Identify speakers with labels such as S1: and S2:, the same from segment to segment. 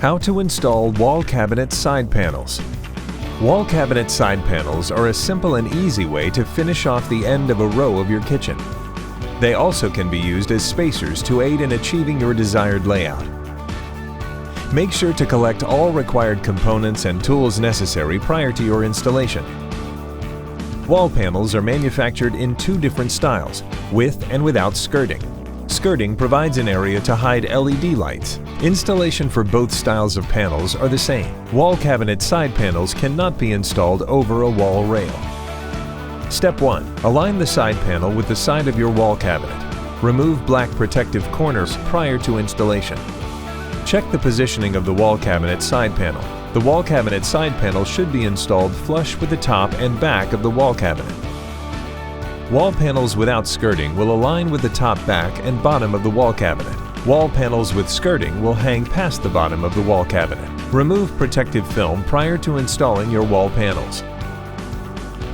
S1: How to install wall cabinet side panels. Wall cabinet side panels are a simple and easy way to finish off the end of a row of your kitchen. They also can be used as spacers to aid in achieving your desired layout. Make sure to collect all required components and tools necessary prior to your installation. Wall panels are manufactured in two different styles, with and without skirting. Skirting provides an area to hide LED lights. Installation for both styles of panels are the same. Wall cabinet side panels cannot be installed over a wall rail. Step 1. Align the side panel with the side of your wall cabinet. Remove black protective corners prior to installation. Check the positioning of the wall cabinet side panel. The wall cabinet side panel should be installed flush with the top and back of the wall cabinet. Wall panels without skirting will align with the top, back, and bottom of the wall cabinet. Wall panels with skirting will hang past the bottom of the wall cabinet. Remove protective film prior to installing your wall panels.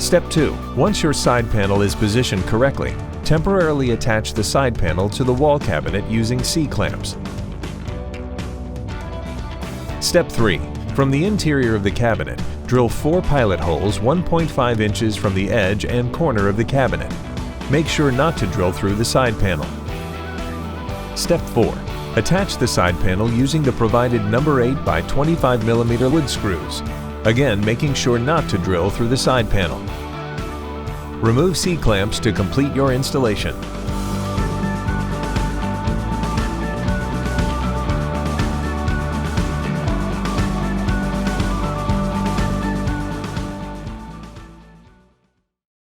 S1: Step 2. Once your side panel is positioned correctly, temporarily attach the side panel to the wall cabinet using C-clamps. Step 3. From the interior of the cabinet, drill 4 pilot holes 1.5 inches from the edge and corner of the cabinet. Make sure not to drill through the side panel. Step 4. Attach the side panel using the provided number 8 by 25 mm wood screws. Again, making sure not to drill through the side panel. Remove C-clamps to complete your installation.